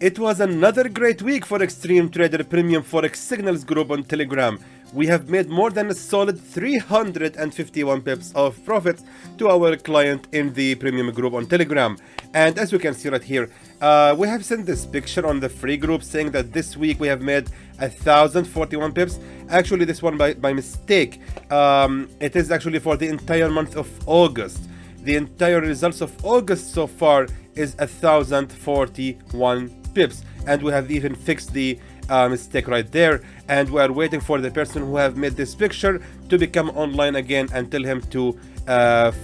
It was another great week for Xtreme Trader Premium Forex Signals group on Telegram. We have made more than a solid 351 pips of profits to our client in the premium group on Telegram. And as you can see right here, we have sent this picture on the free group saying that this week we have made 1,041 pips. Actually, this one by mistake. It is actually for the entire month of August. The entire results of August so far is 1,041 pips, and we have even fixed the mistake right there, and we are waiting for the person who have made this picture to become online again and tell him to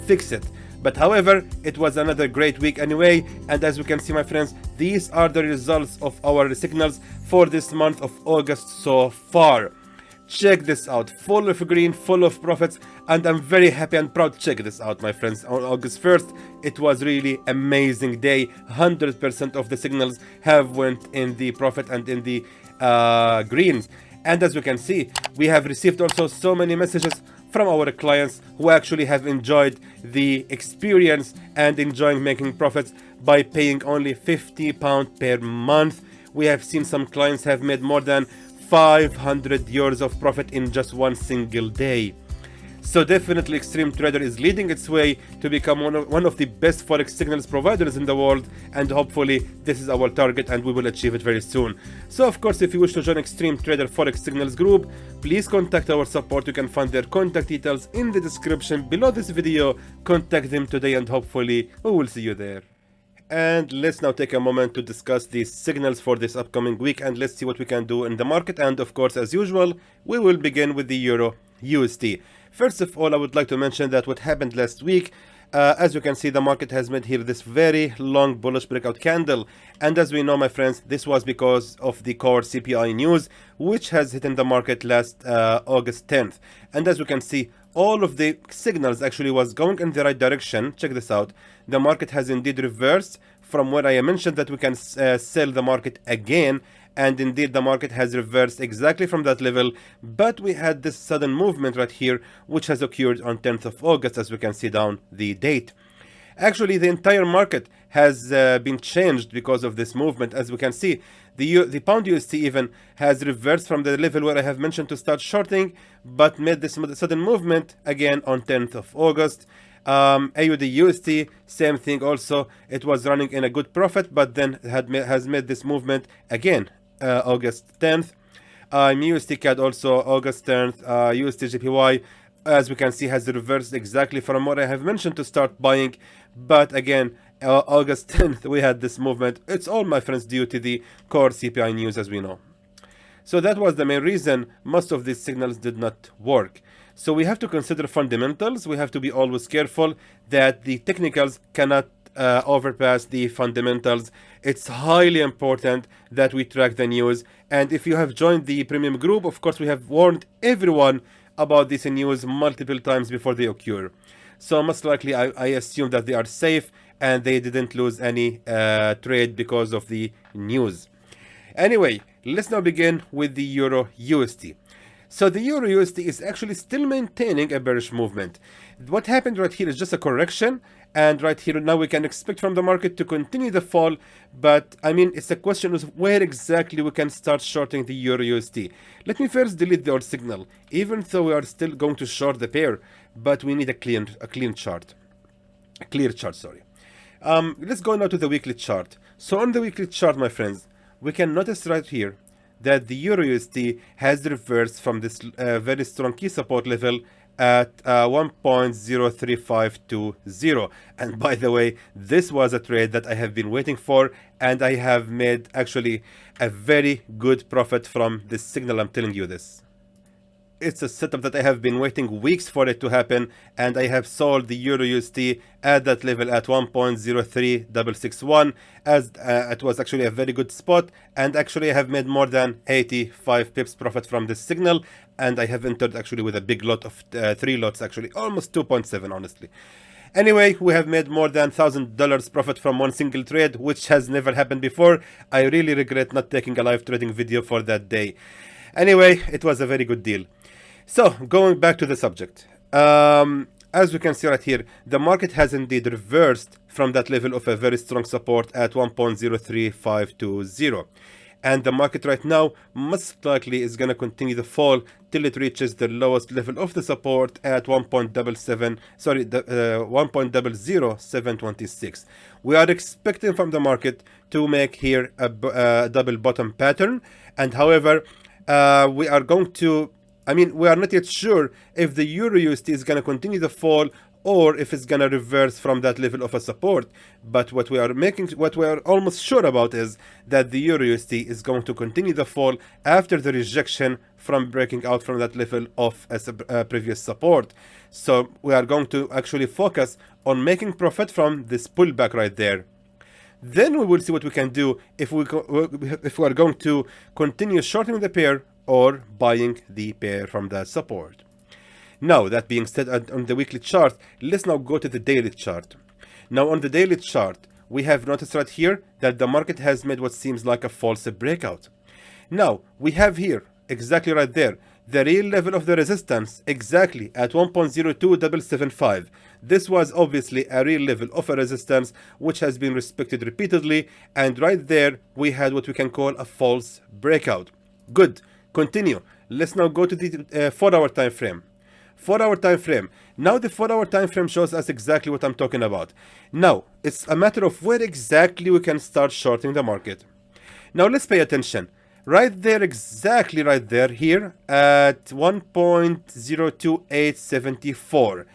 fix it. But however, it was another great week anyway, and as you can see, my friends, these are the results of our signals for this month of August so far. Check this out, full of green, full of profits, and I'm very happy and proud to check this out, my friends. On August 1st, it was really amazing day. 100% of the signals have went in the profit and in the greens. And as you can see, we have received also so many messages from our clients who actually have enjoyed the experience and enjoying making profits by paying only £50 per month. We have seen some clients have made more than 500 euros of profit in just one single day. So definitely Xtreme Trader is leading its way to become one of the best Forex signals providers in the world, and hopefully this is our target and we will achieve it very soon. So of course, if you wish to join Xtreme Trader Forex Signals group, please contact our support. You can find their contact details in the description below this video. Contact them today and hopefully we will see you there. And let's now take a moment to discuss the signals for this upcoming week, and let's see what we can do in the market. And of course, as usual, we will begin with the Euro USD. First of all, I would like to mention that what happened last week, as you can see, the market has made here this very long bullish breakout candle. And as we know, my friends, this was because of the core CPI news, which has hit in the market last August 10th. And as you can see, all of the signals actually was going in the right direction. Check this out. The market has indeed reversed from where I mentioned that we can sell the market again, and indeed the market has reversed exactly from that level. But we had this sudden movement right here, which has occurred on 10th of August, as we can see down the date. Actually, the entire market has been changed because of this movement. As we can see, the pound USD even has reversed from the level where I have mentioned to start shorting, but made this sudden movement again on 10th of August. AUD USD, same thing also. It was running in a good profit, but then has made this movement again August 10th. USD CAD also August 10th. USD JPY, as we can see, has reversed exactly from what I have mentioned to start buying, but again August 10th we had this movement. It's all, my friends, due to the core CPI news, as we know. So that was the main reason most of these signals did not work. So we have to consider fundamentals. We have to be always careful that the technicals cannot overpass the fundamentals. It's highly important that we track the news. And if you have joined the premium group, of course, we have warned everyone about this news multiple times before they occur. So most likely, I assume that they are safe and they didn't lose any trade because of the news. Anyway, let's now begin with the Euro USD. So the Euro USD is actually still maintaining a bearish movement. What happened right here is just a correction, and right here now we can expect from the market to continue the fall. But I mean, it's a question of where exactly we can start shorting the Euro USD. Let me first delete the old signal, even though we are still going to short the pair, but we need a clear chart. A clear chart, sorry. Let's go now to the weekly chart. So on the weekly chart, my friends, we can notice right here that the Euro USD has reversed from this very strong key support level at 1.03520. And by the way, this was a trade that I have been waiting for, and I have made actually a very good profit from this signal. I'm telling you this. It's a setup that I have been waiting weeks for it to happen, and I have sold the Euro USD at that level at 1.03661, as it was actually a very good spot, and actually I have made more than 85 pips profit from this signal, and I have entered actually with a big lot of 3 lots, actually almost 2.7 honestly. Anyway, we have made more than $1,000 profit from one single trade, which has never happened before. I really regret not taking a live trading video for that day. Anyway, it was a very good deal. So, going back to the subject. as we can see right here, the market has indeed reversed from that level of a very strong support at 1.03520. And the market right now most likely is going to continue to fall till it reaches the lowest level of the support at 1.00726. We are expecting from the market to make here a double bottom pattern, and however we are going to, we are not yet sure if the Euro USD is going to continue to fall or if it's going to reverse from that level of a support. But what we are almost sure about is that the Euro USD is going to continue to fall after the rejection from breaking out from that level of a previous support. So we are going to actually focus on making profit from this pullback right there. Then we will see what we can do if we are going to continue shorting the pair or buying the pair from that support. Now, that being said, on the weekly chart, let's now go to the daily chart. Now, on the daily chart, we have noticed right here that the market has made what seems like a false breakout. Now, we have here, exactly right there, the real level of the resistance exactly at 1.02775. This was obviously a real level of a resistance which has been respected repeatedly, and right there we had what we can call a false breakout. Good. Continue. Let's now go to the 4-hour time frame. 4-hour time frame. Now the 4-hour time frame shows us exactly what I'm talking about. Now it's a matter of where exactly we can start shorting the market. Now let's pay attention. Right there, exactly right there, here at 1.02874.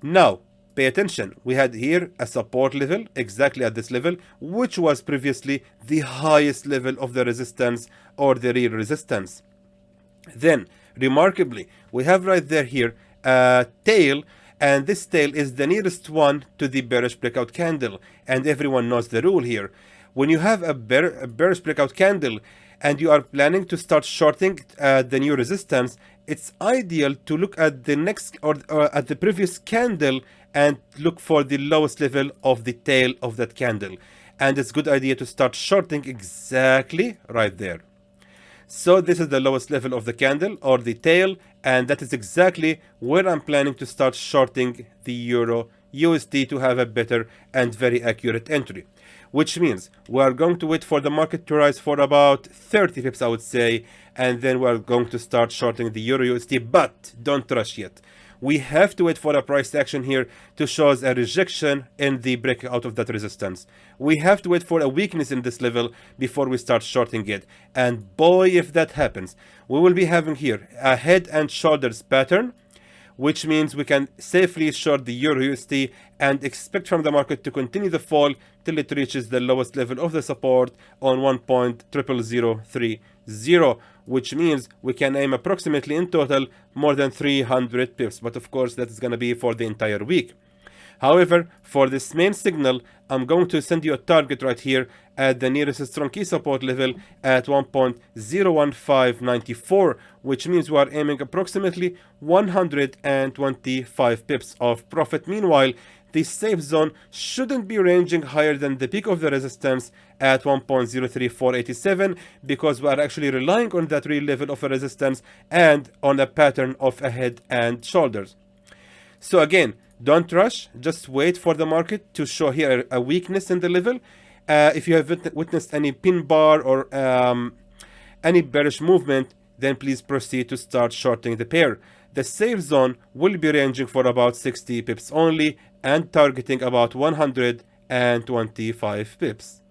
Now pay attention. We had here a support level exactly at this level, which was previously the highest level of the resistance or the real resistance. Then remarkably, we have right there here a tail, and this tail is the nearest one to the bearish breakout candle, and everyone knows the rule here. When you have a bearish breakout candle and you are planning to start shorting the new resistance, it's ideal to look at the next or at the previous candle and look for the lowest level of the tail of that candle, and it's a good idea to start shorting exactly right there. So this is the lowest level of the candle or the tail, and that is exactly where I'm planning to start shorting the Euro USD to have a better and very accurate entry. Which means we are going to wait for the market to rise for about 30 pips, I would say, and then we are going to start shorting the Euro USD, but don't rush yet. We have to wait for a price action here to show us a rejection in the breakout of that resistance. We have to wait for a weakness in this level before we start shorting it. And boy, if that happens, we will be having here a head and shoulders pattern, which means we can safely short the Euro USD and expect from the market to continue the fall till it reaches the lowest level of the support on 1.00030, which means we can aim approximately in total more than 300 pips, but of course that is going to be for the entire week. However, for this main signal, I'm going to send you a target right here at the nearest strong key support level at 1.01594, which means we are aiming approximately 125 pips of profit. Meanwhile, the safe zone shouldn't be ranging higher than the peak of the resistance at 1.03487, because we are actually relying on that real level of a resistance and on a pattern of a head and shoulders. So again, don't rush, just wait for the market to show here a weakness in the level. If you have witnessed any pin bar or any bearish movement, then please proceed to start shorting the pair. The safe zone will be ranging for about 60 pips only and targeting about 125 pips.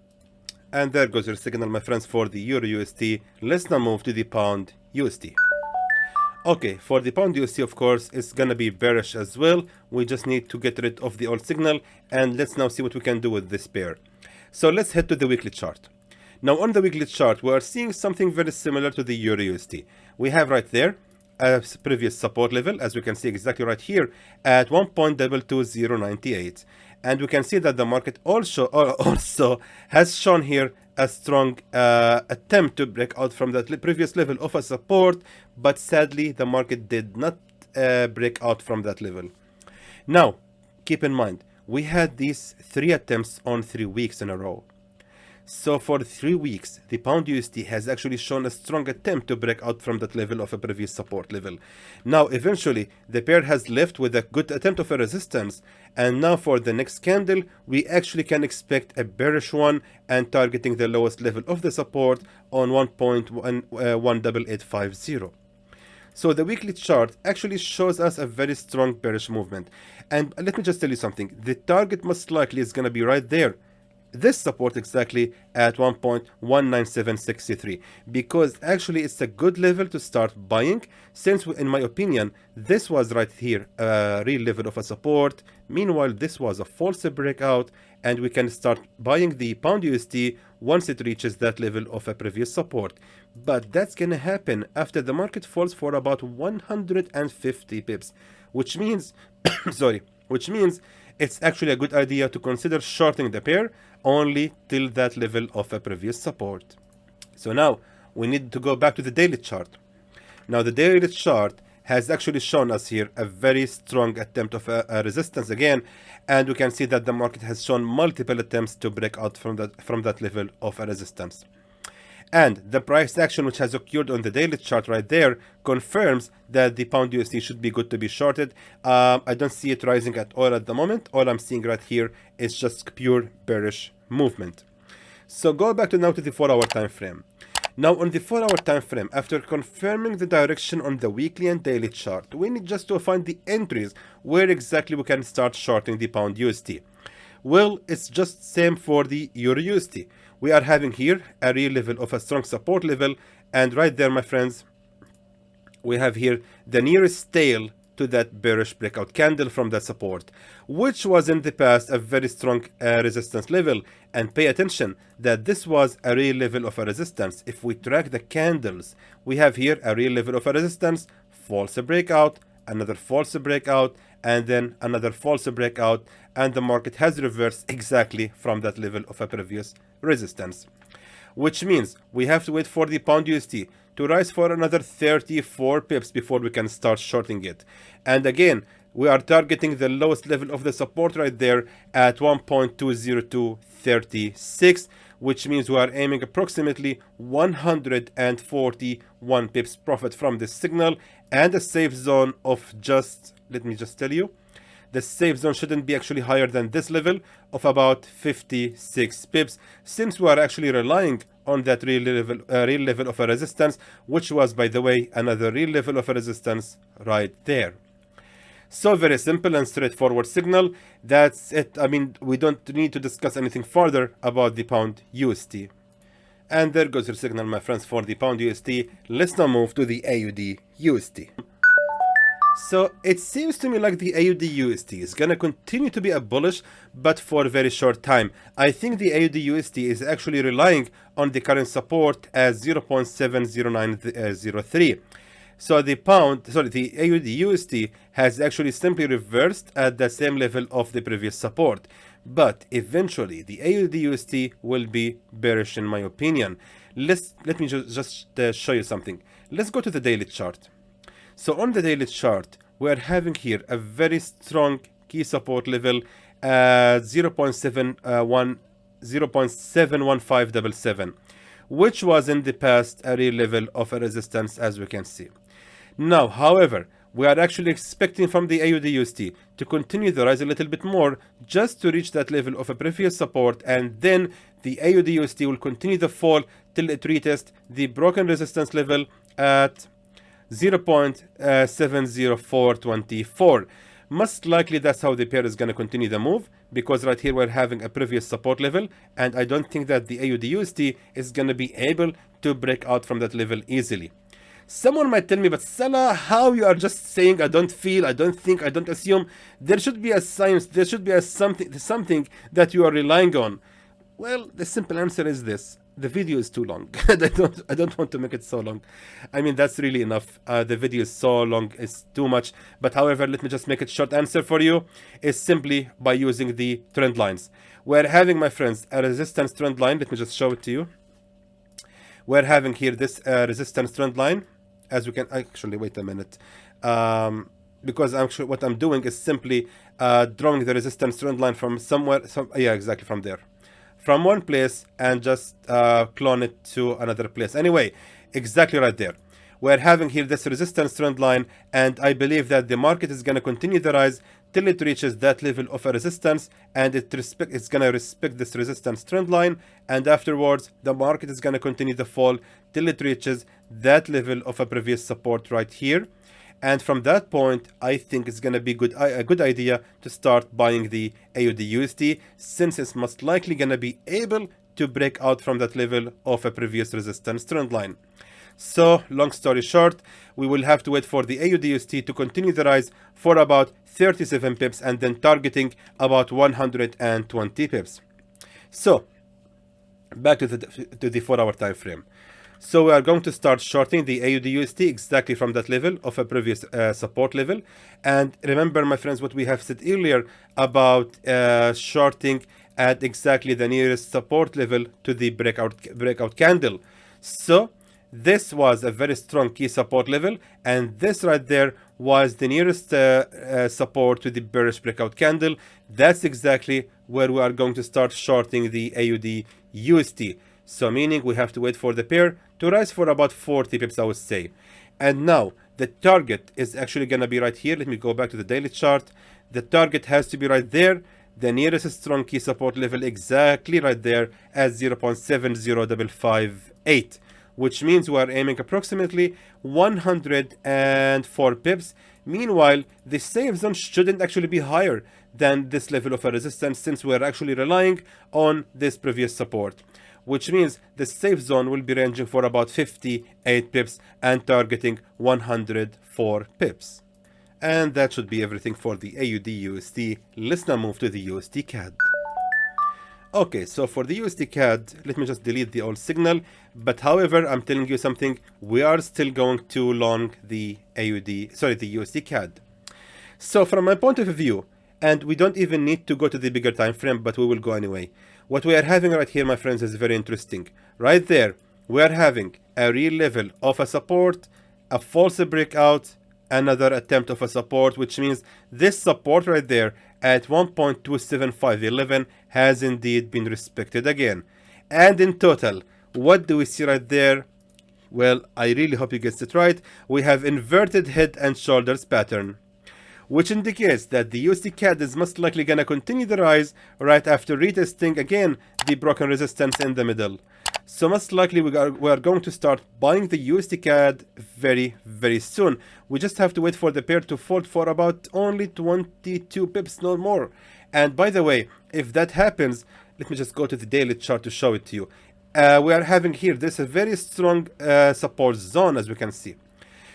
And there goes your signal, my friends, for the Euro USD. Let's now move to the Pound USD. Okay, for the Pound USD, of course, it's gonna be bearish as well. We just need to get rid of the old signal, and let's now see what we can do with this pair. So let's head to the weekly chart. Now on the weekly chart, we are seeing something very similar to the Euro USD. We have right there a previous support level, as we can see exactly right here at 1.22098, and we can see that the market also has shown here a strong attempt to break out from that previous level of a support, but sadly the market did not break out from that level. Now keep in mind, we had these 3 attempts on 3 weeks in a row. So for 3 weeks, the pound USD has actually shown a strong attempt to break out from that level of a previous support level. Now, eventually, the pair has left with a good attempt of a resistance, and now for the next candle, we actually can expect a bearish one and targeting the lowest level of the support on 1.18850. So the weekly chart actually shows us a very strong bearish movement. And let me just tell you something. The target most likely is going to be right there. This support exactly at 1.19763, because actually it's a good level to start buying, since in my opinion this was right here a real level of a support. Meanwhile, this was a false breakout, and we can start buying the pound USD once it reaches that level of a previous support. But that's gonna happen after the market falls for about 150 pips, which means which means it's actually a good idea to consider shorting the pair only till that level of a previous support. So now we need to go back to the daily chart. Now the daily chart has actually shown us here a very strong attempt of a resistance again, and we can see that the market has shown multiple attempts to break out from that level of a resistance. And the price action which has occurred on the daily chart right there confirms that the pound USD should be good to be shorted. I don't see it rising at all at the moment. All I'm seeing right here is just pure bearish movement. So go back to now to the 4-hour time frame. Now on the 4-hour time frame, after confirming the direction on the weekly and daily chart, we need just to find the entries where exactly we can start shorting the pound USD. Well, it's just same for the Euro USD. We are having here a real level of a strong support level, and right there, my friends, we have here the nearest tail to that bearish breakout candle from that support, which was in the past a very strong resistance level. And pay attention that this was a real level of a resistance. If we track the candles, we have here a real level of a resistance, false breakout, another false breakout, and then another false breakout, and the market has reversed exactly from that level of a previous resistance, which means we have to wait for the pound USD to rise for another 34 pips before we can start shorting it. And again, we are targeting the lowest level of the support right there at 1.20236, which means we are aiming approximately 141 pips profit from this signal, and a safe zone of just, let me just tell you, the safe zone shouldn't be actually higher than this level of about 56 pips, since we are actually relying on that real level of a resistance, which was, by the way, another real level of a resistance right there. So very simple and straightforward signal. That's it. I mean, we don't need to discuss anything further about the pound USD. And there goes your signal, my friends, for the pound USD. Let's now move to the AUD USD. So it seems to me like the AUD USD is gonna continue to be a bullish, but for a very short time. I think the AUD USD is actually relying on the current support as 0.70903. So the AUD USD has actually simply reversed at the same level of the previous support. But eventually the AUD USD will be bearish in my opinion. Let me just show you something. Let's go to the daily chart. So on the daily chart, we are having here a very strong key support level at 0.71577, which was in the past a real level of a resistance, as we can see. Now, however, we are actually expecting from the AUD USD to continue the rise a little bit more, just to reach that level of a previous support, and then the AUD USD will continue the fall till it retests the broken resistance level at 0.70424. Most likely that's how the pair is going to continue the move, because right here we're having a previous support level, and I don't think that the AUD USD is going to be able to break out from that level easily. Someone might tell me, but Salah, how you are just saying I don't feel, I don't think, I don't assume? There should be a science, there should be a something that you are relying on. Well, the simple answer is this. The video is too long. I don't want to make it so long. I mean, that's really enough. The video is so long, it's too much. But however, let me just make it short answer for you. Is simply by using the trend lines. We're having, my friends, a resistance trend line. Let me just show it to you. We're having here this resistance trend line. As we can actually, wait a minute. Because what I'm doing is simply drawing the resistance trend line from somewhere. Yeah, exactly from there. from one place and just clone it to another place. Anyway, exactly right there. We're having here this resistance trend line, and I believe that the market is going to continue the rise till it reaches that level of a resistance, and it's going to respect this resistance trend line, and afterwards the market is going to continue the fall till it reaches that level of a previous support right here. And from that point, I think it's going to be a good idea to start buying the AUD USD, since it's most likely going to be able to break out from that level of a previous resistance trend line. So, long story short, we will have to wait for the AUD USD to continue the rise for about 37 pips and then targeting about 120 pips. So, back to the 4-hour time frame. So we are going to start shorting the AUD USD exactly from that level of a previous support level. And remember, my friends, what we have said earlier about shorting at exactly the nearest support level to the breakout candle. So this was a very strong key support level, and this right there was the nearest support to the bearish breakout candle. That's exactly where we are going to start shorting the AUD USD. So meaning we have to wait for the pair to rise for about 40 pips, I would say. And now the target is actually going to be right here. Let me go back to the daily chart. The target has to be right there. The nearest strong key support level exactly right there at 0.70558. Which means we are aiming approximately 104 pips. Meanwhile, the safe zone shouldn't actually be higher than this level of a resistance, since we are actually relying on this previous support. Which means the safe zone will be ranging for about 58 pips and targeting 104 pips. And that should be everything for the AUD USD. Let's now move to the USD CAD. Okay, so for the USD CAD, let me just delete the old signal. But however, I'm telling you something, we are still going to long the USD CAD. So from my point of view, and we don't even need to go to the bigger time frame, but we will go anyway. What we are having right here, my friends, is very interesting. Right there, we are having a real level of a support, a false breakout, another attempt of a support, which means this support right there at 1.27511 has indeed been respected again. And in total, what do we see right there? Well, I really hope you guessed it right. We have inverted head and shoulders pattern, which indicates that the USD CAD is most likely going to continue the rise right after retesting again the broken resistance in the middle. So most likely we are going to start buying the USD CAD very, very soon. We just have to wait for the pair to fold for about only 22 pips, no more. And by the way, if that happens, let me just go to the daily chart to show it to you. We are having here, there's a very strong support zone, as we can see.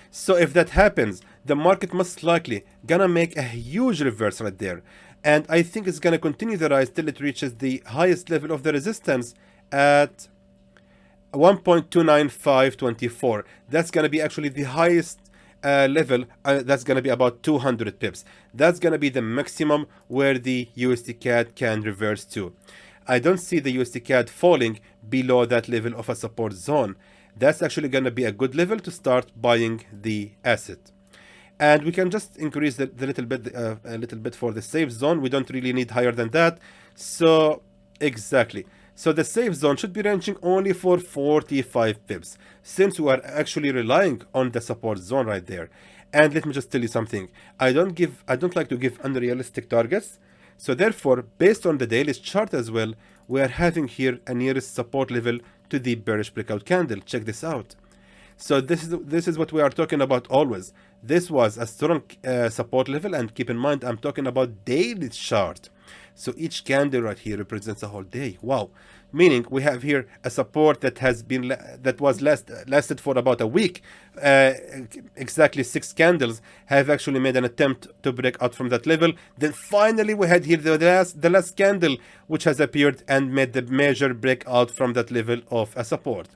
So if that happens, the market most likely gonna make a huge reverse right there. And I think it's gonna continue the rise till it reaches the highest level of the resistance at 1.29524. That's gonna be actually the highest level. That's gonna be about 200 pips. That's gonna be the maximum where the USD CAD can reverse to. I don't see the USD CAD falling below that level of a support zone. That's actually going to be a good level to start buying the asset. And we can just increase the little bit for the safe zone. We don't really need higher than that. So exactly. So the safe zone should be ranging only for 45 pips, since we are actually relying on the support zone right there. And let me just tell you something. I don't like to give unrealistic targets. So therefore, based on the daily chart as well, we are having here a nearest support level to the bearish breakout candle. Check this out. So this is what we are talking about always. This was a strong support level, and keep in mind I'm talking about daily chart. So each candle right here represents a whole day. Wow. Meaning we have here a support that lasted for about a week. Exactly 6 candles have actually made an attempt to break out from that level. Then finally we had here the last candle which has appeared and made the major breakout from that level of a support.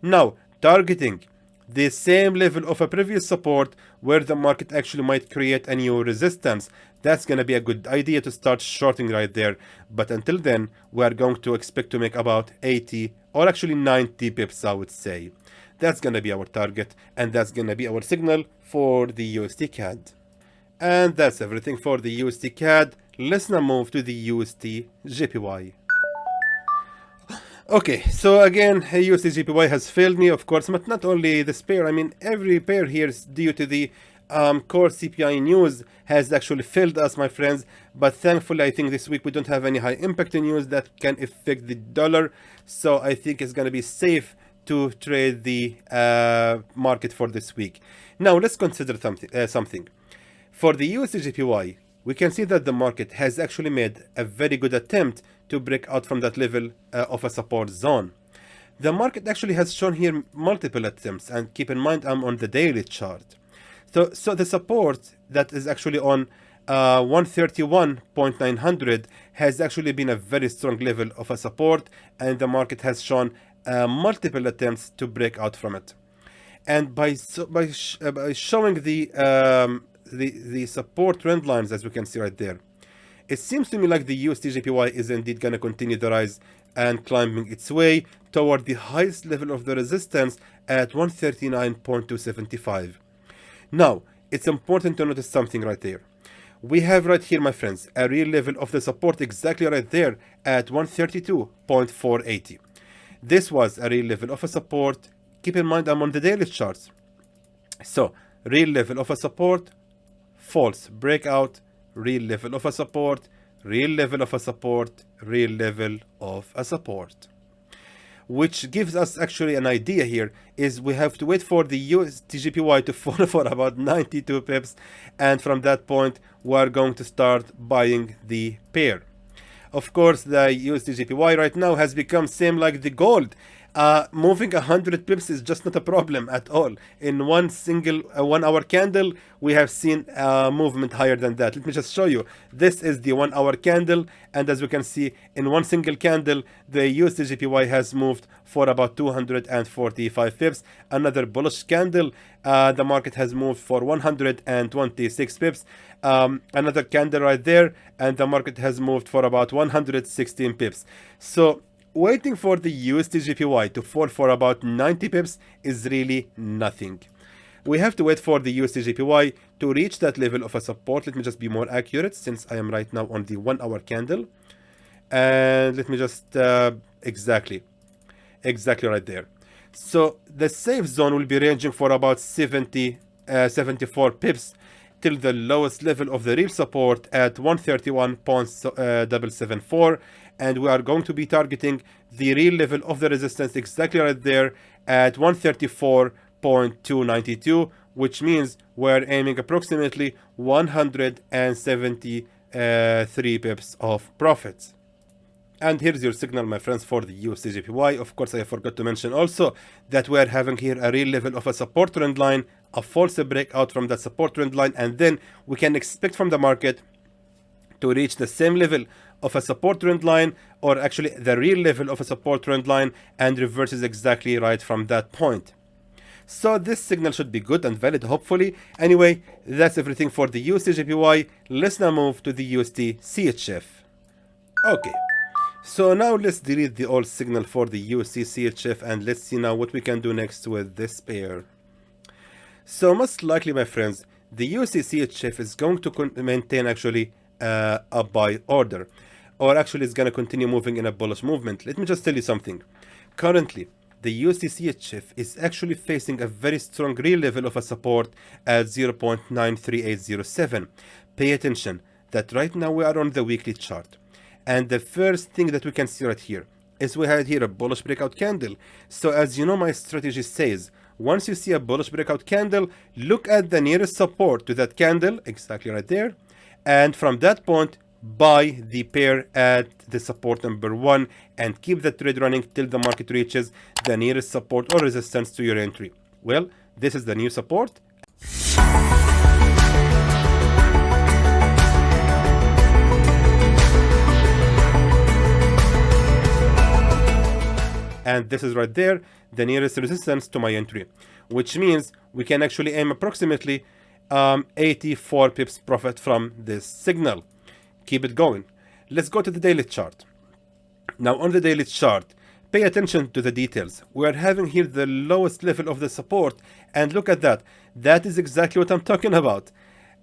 Now targeting the same level of a previous support where the market actually might create a new resistance. That's going to be a good idea to start shorting right there. But until then, we are going to expect to make about 80 or actually 90 pips, I would say. That's going to be our target, and that's going to be our signal for the USD CAD. And that's everything for the USD CAD. Let's now move to the USD JPY. Okay, so again, USD JPY has failed me, of course, but not only this pair. I mean, every pair here is due to the core CPI news has actually failed us, my friends. But thankfully, I think this week we don't have any high impact news that can affect the dollar. So I think it's going to be safe to trade the market for this week. Now, let's consider something. For the USD JPY, we can see that the market has actually made a very good attempt to break out from that level of a support zone. The market actually has shown here multiple attempts, and keep in mind I'm on the daily chart. So the support that is actually on 131.900 has actually been a very strong level of a support, and the market has shown multiple attempts to break out from it. And by showing the support trend lines, as we can see right there, it seems to me like the USD JPY is indeed going to continue the rise and climbing its way toward the highest level of the resistance at 139.275. Now, it's important to notice something right there. We have right here, my friends, a real level of the support exactly right there at 132.480. This was a real level of a support. Keep in mind, I'm on the daily charts. So, real level of a support, false breakout, real level of a support, real level of a support, real level of a support. Which gives us actually an idea here is we have to wait for the USD JPY to fall for about 92 pips, and from that point we are going to start buying the pair. Of course, the USD JPY right now has become same like the gold. Moving 100 pips is just not a problem at all. In one single 1 hour candle, we have seen movement higher than that. Let me just show you. This is the 1 hour candle, and as we can see, in one single candle, the USD JPY has moved for about 245 pips. Another bullish candle, the market has moved for 126 pips. Another candle right there, and the market has moved for about 116 pips. So waiting for the USD JPY to fall for about 90 pips is really nothing. We have to wait for the USD JPY to reach that level of a support. Let me just be more accurate since I am right now on the 1 hour candle. And let me just, exactly right there. So the safe zone will be ranging for about 74 pips till the lowest level of the real support at 131.774, and we are going to be targeting the real level of the resistance exactly right there at 134.292, which means we're aiming approximately 173 pips of profits. And here's your signal, my friends, for the USD JPY. Of course, I forgot to mention also that we are having here a real level of a support trend line, a false breakout from that support trend line, and then we can expect from the market to reach the same level of a support trend line, or actually the real level of a support trend line, and reverses exactly right from that point. So this signal should be good and valid, hopefully. Anyway, that's everything for the USD JPY. Let's now move to the USD CHF. Okay. So now let's delete the old signal for the USD CHF, and let's see now what we can do next with this pair. So most likely, my friends, the USD CHF is going to maintain actually a buy order, or actually it's going to continue moving in a bullish movement. Let me just tell you something. Currently, the USD CHF is actually facing a very strong real level of a support at 0.93807. Pay attention that right now we are on the weekly chart. And the first thing that we can see right here is we had here a bullish breakout candle. So as you know, my strategy says, once you see a bullish breakout candle, look at the nearest support to that candle, exactly right there. And from that point, buy the pair at the support number 1 and keep the trade running till the market reaches the nearest support or resistance to your entry. Well, this is the new support. And this is right there, the nearest resistance to my entry, which means we can actually aim approximately 84 pips profit from this signal. Keep it going. Let's go to the daily chart. Now on the daily chart, pay attention to the details. We are having here the lowest level of the support, and look at that. That is exactly what I'm talking about.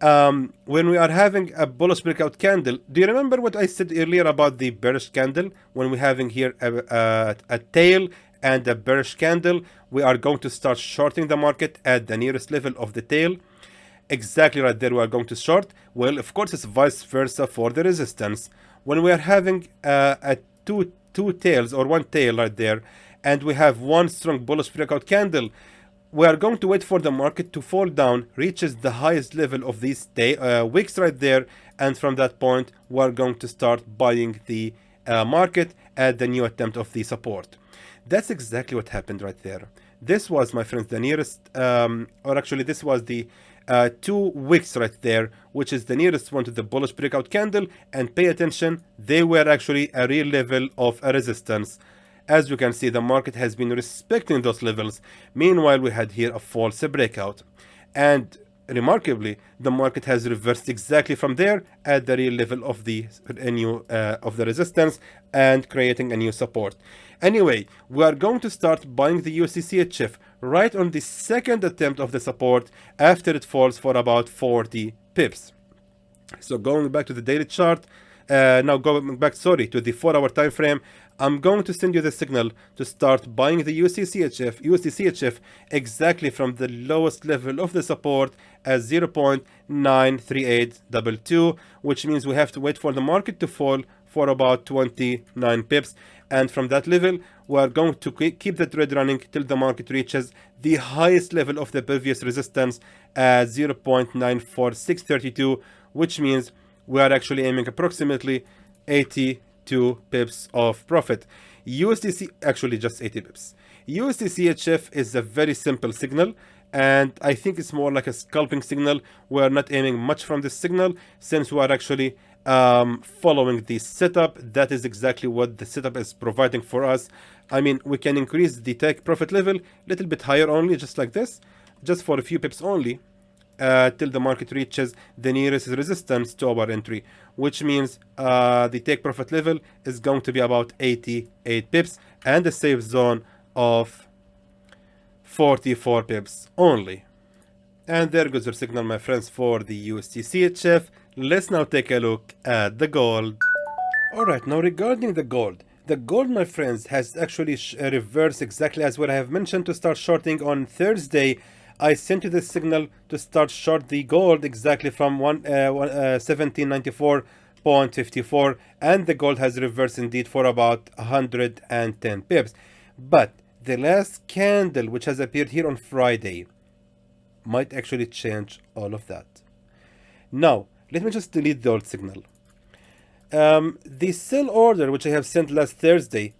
when we are having a bullish breakout candle, do you remember what I said earlier about the bearish candle? When we're having here a tail and a bearish candle, we are going to start shorting the market at the nearest level of the tail. Exactly right there, we are going to short. Well, of course, it's vice versa for the resistance. When we are having two tails or one tail right there, and we have one strong bullish breakout candle, we are going to wait for the market to fall down, reaches the highest level of these wicks right there, and from that point, we are going to start buying the market at the new attempt of the support. That's exactly what happened right there. This was, my friends, the nearest, or actually this was the 2 wicks right there, which is the nearest one to the bullish breakout candle, and pay attention, they were actually a real level of a resistance. As you can see, the market has been respecting those levels. Meanwhile, we had here a false breakout. And remarkably, the market has reversed exactly from there at the real level of the resistance and creating a new support. Anyway, we are going to start buying the USD CHF right on the second attempt of the support after it falls for about 40 pips. So going back to the daily chart, now going back, to the 4-hour time frame, I'm going to send you the signal to start buying the USD CHF exactly from the lowest level of the support at 0.93822, which means we have to wait for the market to fall for about 29 pips. And from that level, we are going to keep the trade running till the market reaches the highest level of the previous resistance at 0.94632, which means we are actually aiming approximately 82 pips of profit. Actually just 80 pips. USD CHF is a very simple signal, and I think it's more like a scalping signal. We are not aiming much from this signal since we are actually following the setup. That is exactly what the setup is providing for us. I mean, we can increase the take profit level a little bit higher only, just like this, just for a few pips only, till the market reaches the nearest resistance to our entry, which means the take profit level is going to be about 88 pips and a safe zone of 44 pips only. And there goes your signal, my friends, for the USD CHF. Let's now take a look at the gold. Alright, now regarding the gold, my friends, has actually reversed exactly as what I have mentioned to start shorting on Thursday. I sent you the signal to start short the gold exactly from 1794.54, and the gold has reversed indeed for about 110 pips. But the last candle which has appeared here on Friday might actually change all of that. Now, let me just delete the old signal. The sell order which I have sent last Thursday,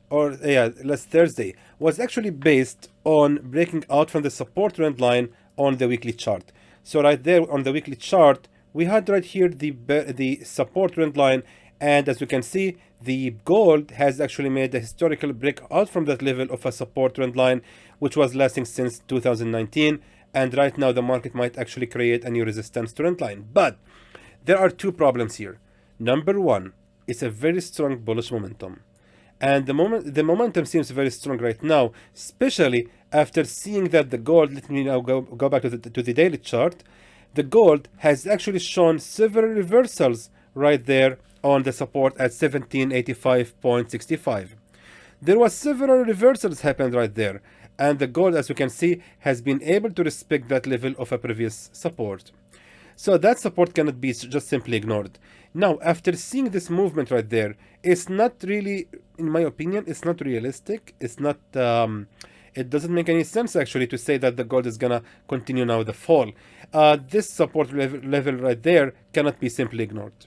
was actually based on breaking out from the support trend line on the weekly chart. So right there on the weekly chart, we had right here the support trend line, and as you can see, the gold has actually made a historical breakout from that level of a support trend line, which was lasting since 2019. And right now, the market might actually create a new resistance trend line. But there are two problems here. Number one, it's a very strong bullish momentum. And the momentum seems very strong right now, especially after seeing that the gold, let me now go back to the daily chart. The gold has actually shown several reversals right there on the support at 1785.65. There was several reversals happened right there, and the gold, as you can see, has been able to respect that level of a previous support. So that support cannot be just simply ignored. Now, after seeing this movement right there, it's not really, in my opinion, it's not realistic. It's not, it doesn't make any sense actually to say that the gold is gonna continue now the fall. This support level right there cannot be simply ignored.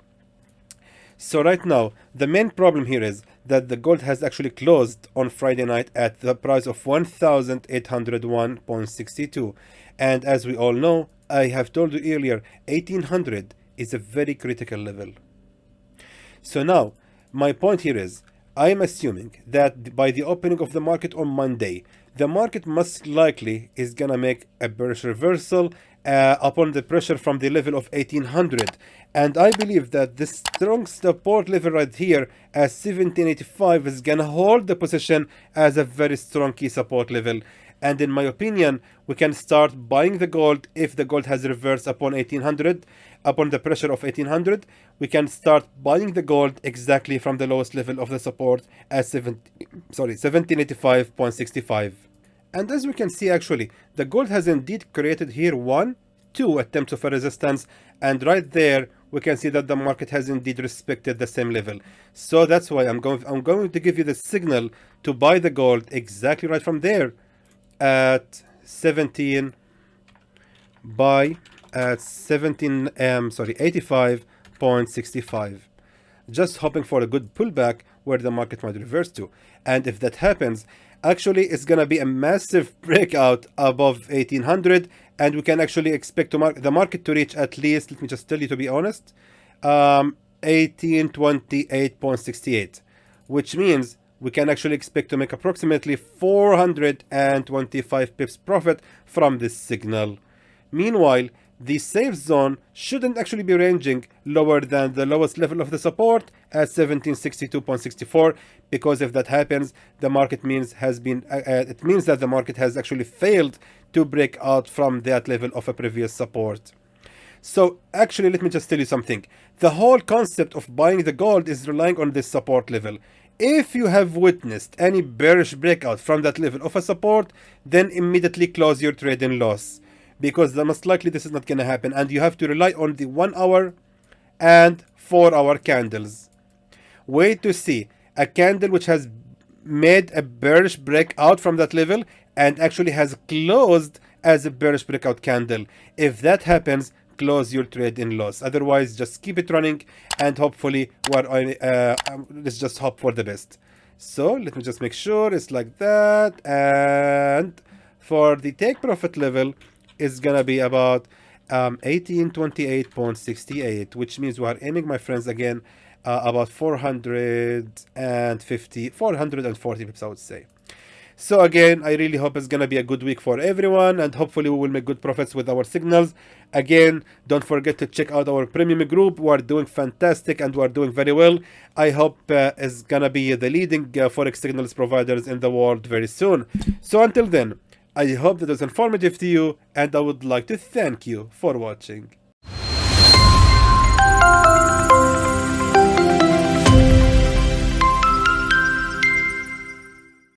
So right now, the main problem here is that the gold has actually closed on Friday night at the price of 1,801.62. And as we all know, I have told you earlier, 1800 is a very critical level. So now, my point here is, I am assuming that by the opening of the market on Monday, the market most likely is gonna make a bearish reversal upon the pressure from the level of 1800. And I believe that this strong support level right here at 1785 is gonna hold the position as a very strong key support level. And in my opinion, we can start buying the gold if the gold has reversed upon 1800, upon the pressure of 1800. We can start buying the gold exactly from the lowest level of the support at 1785.65. And as we can see, actually, the gold has indeed created here two attempts of a resistance, and right there we can see that the market has indeed respected the same level. So that's why I'm going to give you the signal to buy the gold exactly right from there at 85.65. Just hoping for a good pullback where the market might reverse to. And if that happens, actually it's gonna be a massive breakout above 1800, and we can actually expect the market to reach at least, let me just tell you to be honest, 1828.68, which means we can actually expect to make approximately 425 pips profit from this signal. Meanwhile, the safe zone shouldn't actually be ranging lower than the lowest level of the support at 1762.64, because if that happens, the market means it means that the market has actually failed to break out from that level of a previous support. So actually, let me just tell you something. The whole concept of buying the gold is relying on this support level. If you have witnessed any bearish breakout from that level of a support, then immediately close your trade in loss, because most likely this is not going to happen, and you have to rely on the 1 hour and 4 hour candles. Wait to see a candle which has made a bearish breakout from that level and actually has closed as a bearish breakout candle. If that happens, close your trade in loss. Otherwise, just keep it running, and hopefully let's just hope for the best. So let me just make sure it's like that, and for the take profit level, it's gonna be about 1828.68, which means we are aiming, my friends, again about 440 pips, I would say. So again, I really hope it's gonna be a good week for everyone, and hopefully we will make good profits with our signals. Again, don't forget to check out our premium group. We are doing fantastic and we are doing very well. I hope it's gonna be the leading forex signals providers in the world very soon. So until then, I hope that was informative to you, and I would like to thank you for watching.